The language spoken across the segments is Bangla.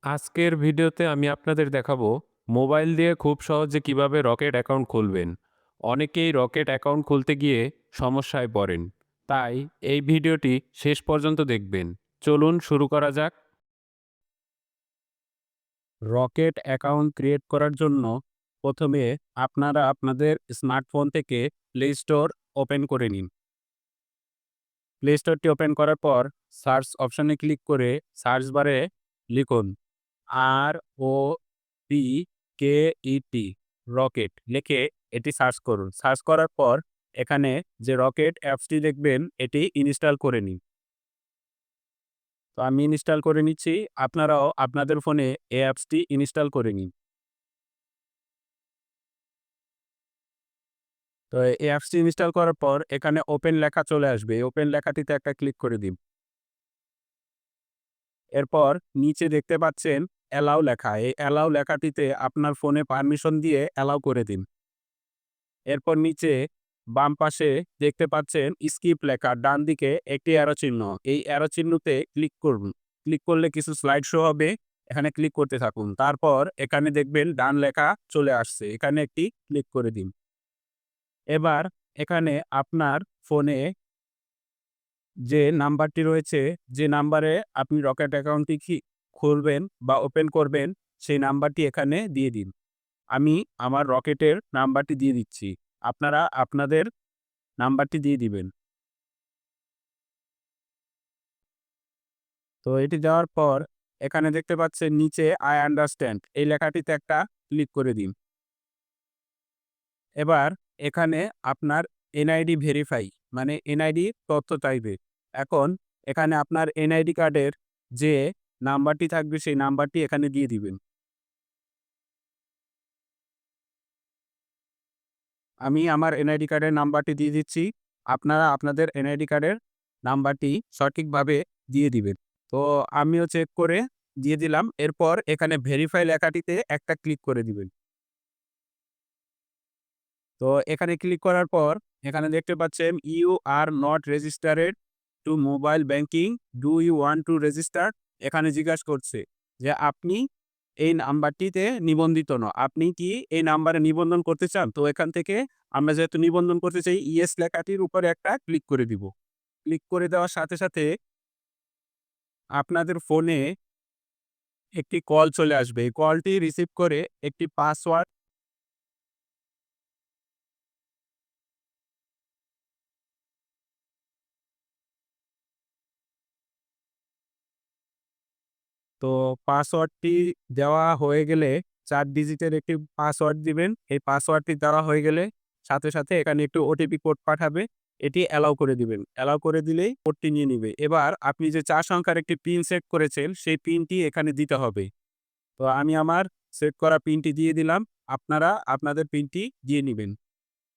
আজকের ভিডিওতে আমি আপনাদের দেখাবো মোবাইল দিয়ে খুব সহজে কিভাবে রকেট অ্যাকাউন্ট খুলবেন। অনেকেই রকেট অ্যাকাউন্ট খুলতে গিয়ে সমস্যায় পড়েন। তাই এই ভিডিওটি শেষ পর্যন্ত দেখবেন। চলুন শুরু করা যাক। রকেট অ্যাকাউন্ট ক্রিয়েট করার জন্য প্রথমে আপনারা আপনাদের স্মার্টফোন থেকে প্লে স্টোর ওপেন করে নিন। প্লে স্টোরটি ওপেন করার পর সার্চ অপশনে ক্লিক করে সার্চ বারে লিখুন ROCKET রকেট লিখে এটি সার্চ করুন। সার্চ করার পর এখানে যে রকেট অ্যাপসটি দেখবেন এটি ইনস্টল করে নিন। তো আমি ইনস্টল করে নিচ্ছি। আপনারাও আপনাদের ফোনে এই অ্যাপসটি ইনস্টল করে নিন। তো এই অ্যাপসটি ইনস্টল করার পর এখানে ওপেন লেখা চলে আসবে। এই ওপেন লেখাটিতে একটা ক্লিক করে দিন। এরপর নিচে দেখতে পাচ্ছেন অ্যালাউ লেখা। এই অ্যালাউ লেখাটিতে আপনার ফোনে পারমিশন দিয়ে অ্যালাউ করে দিন। এরপর নিচে বাম পাশে দেখতে পাচ্ছেন স্কিপ লেখা, ডান দিকে একটি অ্যারো চিহ্ন। এই অ্যারো চিহ্নতে ক্লিক করুন। ক্লিক করলে কিছু স্লাইড শো হবে। এখানে ক্লিক করতে থাকুন। তারপর এখানে দেখবেন ডান লেখা চলে আসছে। এখানে একটি ক্লিক করে দিন। এবার এখানে আপনার ফোনে যে নাম্বারটি রয়েছে, যে নাম্বারে আপনি রকেট অ্যাকাউন্টটি খুলবেন বা ওপেন করবেন, সেই নাম্বারটি এখানে দিয়ে দিন। আমি আমার রকেটের নাম্বারটি দিয়ে দিচ্ছি। আপনারা আপনাদের নাম্বারটি দিয়ে দিবেন। তো এটি দেওয়ার পর এখানে দেখতে পাচ্ছেন নিচে আই আন্ডারস্ট্যান্ড এই লেখাটিতে একটা ক্লিক করে দিন। এবার এখানে আপনার এনআইডি ভেরিফাই মানে এনআইডি তথ্য চাইবে। এখন এখানে আপনার এনআইডি কার্ডের যে নাম্বারটি থাকবে সেই নাম্বারটি এখানে দিয়ে দিবেন। আমি আমার এনআইডি কার্ডের নাম্বারটি দিয়ে দিচ্ছি। আপনারা আপনাদের এনআইডি কার্ডের নাম্বারটি সঠিকভাবে দিয়ে দিবেন। তো আমিও চেক করে দিয়ে দিলাম। এরপর এখানে ভেরিফাই লেখাটিতে একটা ক্লিক করে দিবেন। তো এখানে ক্লিক করার পর এখানে দেখতে পাচ্ছেন you are not registered to mobile banking, do you want to register? এখানে জিজ্ঞাসা করছে যে আপনি এই নাম্বারটিতে নিবন্ধিত নন। আপনি কি এই নাম্বারে নিবন্ধন করতে চান? তো এখান থেকে আমরা যেহেতু নিবন্ধন করতে চাই, ইয়েস লেখাটির উপরে একটা ক্লিক করে দিব। ক্লিক করে দেওয়ার সাথে, সাথে আপনাদের ফোনে একটি কল চলে আসবে। এই কলটি রিসিভ করে একটি পাসওয়ার্ড। তো পাসওয়ার্ডটি দেওয়া হয়ে গেলে ৪ ডিজিটের একটি পাসওয়ার্ড দিবেন। এই পাসওয়ার্ডটি দেওয়া হয়ে গেলে সাথে, সাথে এখানে একটু ওটিপি কোড পাঠাবে। এটি অ্যালাউ করে দিবেন। অ্যালাউ করে দিলেই কোডটি নিয়ে নিবে। এবার আপনি যে ৪ সংখ্যার একটি পিন সেট করেছেন, সেই পিনটি এখানে দিতে হবে। তো আমি আমার সেট করা পিনটি দিয়ে দিলাম। আপনারা আপনাদের পিনটি দিয়ে নিবেন।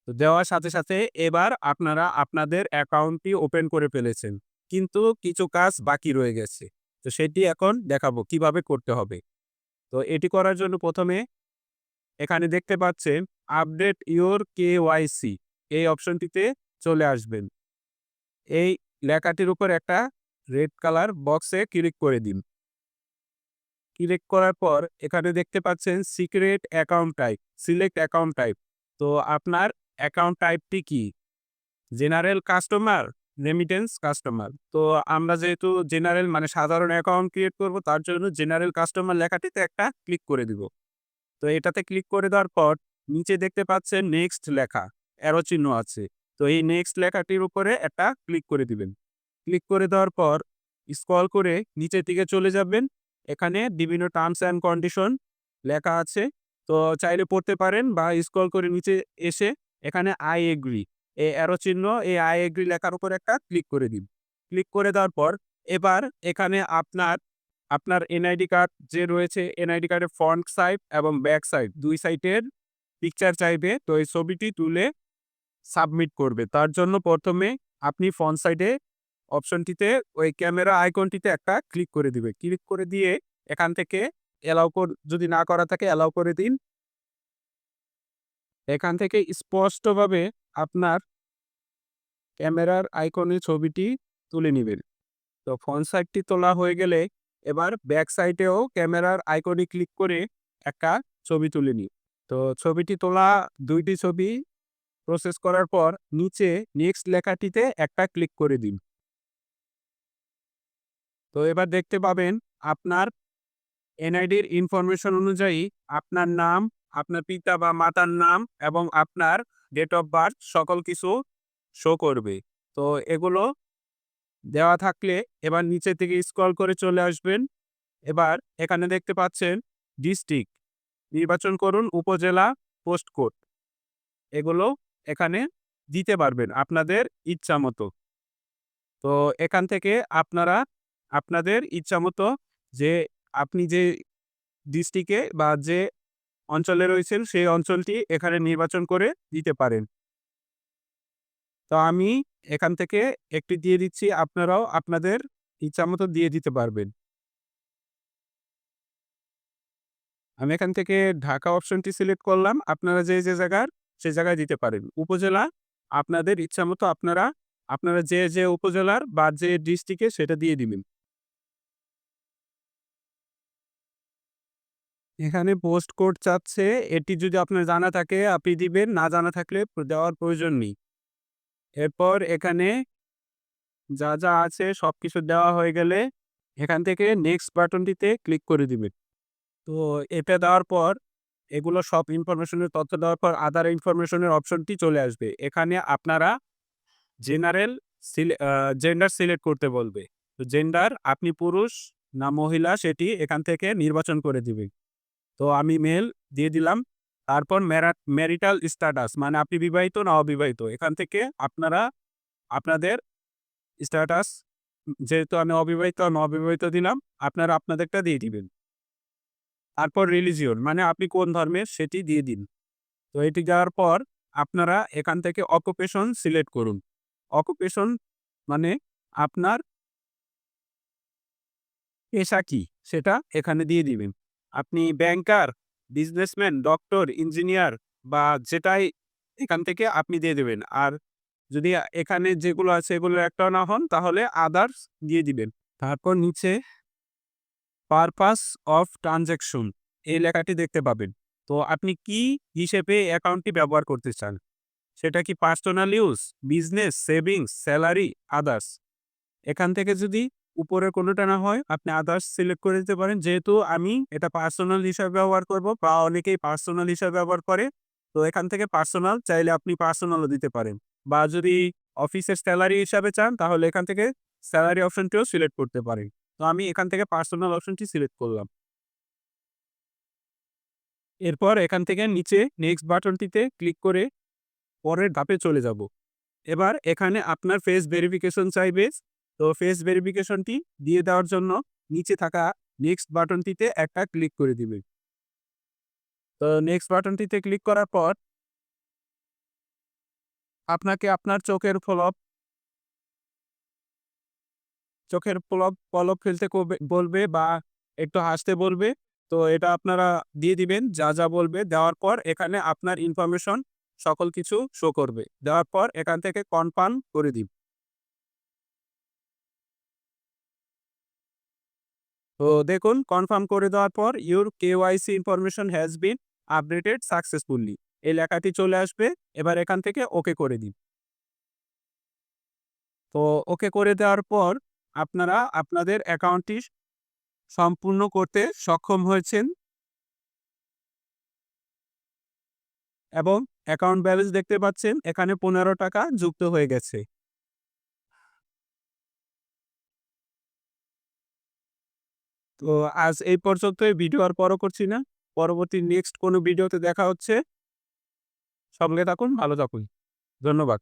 তো দেওয়ার সাথে, সাথে এবার আপনারা আপনাদের অ্যাকাউন্টটি ওপেন করে ফেলেছেন। কিন্তু কিছু কাজ বাকি রয়ে গেছে। তো সেটি এখন দেখাবো কিভাবে করতে হবে। তো এটি করার জন্য প্রথমে এখানে দেখতে পাচ্ছেন আপডেট ইউর কেওয়াইসি এই অপশনটিতে চলে আসবেন। এই লেখাটির উপর একটা রেড কালার বক্সে ক্লিক করে দিন। ক্লিক করার পর এখানে দেখতে পাচ্ছেন secret account type, select account type. তো আপনার অ্যাকাউন্ট টাইপটি কি? General customer, remittance customer. তো আমরা যেহেতু জেনারেল মানে সাধারণ অ্যাকাউন্ট ক্রিয়েট করব, তার জন্য জেনারেল কাস্টমার লেখাটিতে একটা ক্লিক করে দিব। তো এটাতে ক্লিক করে দেওয়ার পর নিচে দেখতে পাচ্ছেন নেক্সট লেখা, অ্যারো চিহ্ন আছে। তো এই নেক্সট লেখাটির উপরে একটা ক্লিক করে দিবেন। ক্লিক করে দেওয়ার পর স্ক্রল করে নিচের দিকে চলে যাবেন। এখানে বিভিন্ন টার্মস অ্যান্ড কন্ডিশন লেখা আছে। তো চাইলে পড়তে পারেন বা স্ক্রল করে নিচে এসে এখানে আই এগ্রি এই অ্যারো চিহ্ন, এই আই এগ্রি লেখার উপর একটা ক্লিক করে দিন। ক্লিক করে দেওয়ার পর এবার এখানে আপনার এনআইডি কার্ড যে রয়েছে, এনআইডি কার্ডের ফ্রন্ট সাইড এবং ব্যাক সাইড ২ সাইডের পিকচার চাইবে। তো এই ছবিটি তুলে সাবমিট করবে। তার জন্য প্রথমে আপনি ফ্রন্ট সাইডে অপশনটিতে ওই ক্যামেরা আইকনটিতে একটা ক্লিক করে দিবে। ক্লিক করে দিয়ে এখান থেকে যদি না করা থাকে অ্যালাউ করে দিন। এখান থেকে স্পষ্টভাবে আপনার ক্যামেরার আইকনের ছবিটি তুলে নিবেন। তো ফ্রন্ট সাইডটি তোলা হয়ে গেলে এবার ব্যাক সাইডেও ক্যামেরার আইকনে ক্লিক করে একটা ছবি তুলে নিই। তো ছবিটি তোলা ২ টি ছবি প্রসেস করার পর নিচে নেক্সট লেখাটিতে একটা ক্লিক করে দিন। তো এবার দেখতে পাবেন আপনার এনআইডির ইনফরমেশন অনুযায়ী আপনার নাম, আপনার পিতা বা মাতার নাম এবং আপনার ডেট অফ বার্থ সকল কিছু শো করবে। তো এগুলো দেওয়া থাকলে এবার নিচে থেকে স্ক্রল করে চলে আসবেন। এবার এখানে দেখতে পাচ্ছেন ডিস্ট্রিক্ট নির্বাচন করুন, উপজেলা, পোস্ট কোড এগুলো এখানে দিতে পারবেন আপনাদের ইচ্ছামতো। তো এখান থেকে আপনারা আপনাদের ইচ্ছামতো যে আপনি যে ডিস্ট্রিক্টে বা যে অঞ্চলে রয়েছেন সেই অঞ্চলটি এখানে নির্বাচন করে দিতে পারেন। তো আমি এখান থেকে একটি দিয়ে দিচ্ছি, আপনারাও আপনাদের ইচ্ছামতো দিয়ে দিতে পারবেন। আমি এখান থেকে ঢাকা অপশনটি সিলেক্ট করলাম। আপনারা যে জায়গার সে জায়গায় দিতে পারেন। উপজেলা আপনাদের ইচ্ছামতো আপনারা যে উপজেলার বা যে ডিস্ট্রিক্টে সেটা দিয়ে দিবেন। এখানে পোস্ট কোড চাচ্ছে। এটি যদি আপনার জানা থাকে আপনি দিবেন, না জানা থাকলে দেওয়ার প্রয়োজন নেই। এরপর এখানে যা আছে সবকিছু দেওয়া হয়ে গেলে এখান থেকে নেক্সট বাটনটিতে ক্লিক করে দিবেন। তো এটা দেওয়ার পর এগুলো সব ইনফরমেশনের তথ্য দেওয়ার পর আদার ইনফরমেশনের অপশনটি চলে আসবে। এখানে আপনারা জেনারেল জেন্ডার সিলেক্ট করতে বলবে। তো জেন্ডার আপনি পুরুষ না মহিলা সেটি এখান থেকে নির্বাচন করে দিবেন। তো আমি মেল দিয়ে দিলাম। তারপর ম্যারিটাল স্ট্যাটাস মানে আপনি বিবাহিত না অবিবাহিত। এখান থেকে আপনারা আপনাদের স্ট্যাটাস যেহেতু আমি অবিবাহিত, আমি অবিবাহিত দিলাম। আপনারা আপনাদেরটা দিয়ে দিবেন। তারপর রিলিজিয়ন মানে আপনি কোন ধর্মের সেটি দিয়ে দিন। তো এটি দেওয়ার পর আপনারা এখান থেকে অকুপেশন সিলেক্ট করুন। অকুপেশন মানে আপনার পেশা কি সেটা এখানে দিয়ে দিবেন। আপনি ব্যাংকার, বিজনেসম্যান, ডক্টর, ইঞ্জিনিয়ার বা যেটাই এখান থেকে আপনি দিয়ে দেবেন। আর যদি এখানে যেগুলো আছে এগুলোর একটাও না হন তাহলে আদার্স দিয়ে দিবেন। তারপর নিচে পারপাস অফ ট্রান্সেকশন এই লেখাটি দেখতে পাবেন। তো আপনি কি হিসেবে অ্যাকাউন্টটি ব্যবহার করতে চান? সেটা কি personal use, business, savings, salary, others? এখান থেকে যদি উপরের কোনোটা না হয় আপনি আদার্স সিলেক্ট করে দিতে পারেন। যেহেতু আমি এটা পার্সোনাল হিসাবে ব্যবহার করব বা অনেকেই পার্সোনাল হিসাবে ব্যবহার করে। তো এখান থেকে পার্সোনাল চাইলে আপনি পার্সোনালও দিতে পারেন। বা যদি অফিসের সেলারি হিসাবে চান তাহলে এখান থেকে সেলারি অপশনটিও সিলেক্ট করতে পারেন। তো আমি এখান থেকে পার্সোনাল অপশনটি সিলেক্ট করলাম। এরপর এখান থেকে নিচে নেক্সট বাটনটিতে ক্লিক করে পরের ধাপে চলে যাব। এবার এখানে আপনার ফেস ভেরিফিকেশন চাইবে। তো ফেস ভেরিফিকেশনটি দিয়ে দেওয়ার জন্য নিচে থাকা নেক্সট বাটনটিতে একটা ক্লিক করে দিবেন। তো নেক্সট বাটনটিতে ক্লিক করার পর আপনাকে আপনার চোখের পলক ফেলতে বলবে বা একটু হাসতে বলবে। তো এটা আপনারা দিয়ে দিবেন। যা বলবে দেওয়ার পর এখানে আপনার ইনফরমেশন সকল কিছু শো করবে। দেওয়ার পর এখান থেকে কনফার্ম করে দিন। তো দেখুন কনফার্ম করে দেওয়ার পর your KYC information has been updated successfully এই লেখাটি চলে আসবে। এবার এখান থেকে ওকে করে দিন। তো ওকে করে দেওয়ার পর আপনারা আপনাদের অ্যাকাউন্টটি সম্পূর্ণ করতে সক্ষম হয়েছেন এবং অ্যাকাউন্ট ব্যালেন্স দেখতে পাচ্ছেন এখানে ৳১৫ যুক্ত হয়ে গেছে। তো আজ এই পর্যন্তই, ভিডিও আর বড় করছি না। পরবর্তী নেক্সট কোনো ভিডিওতে দেখা হচ্ছে। সঙ্গে থাকুন, ভালো থাকুন। ধন্যবাদ।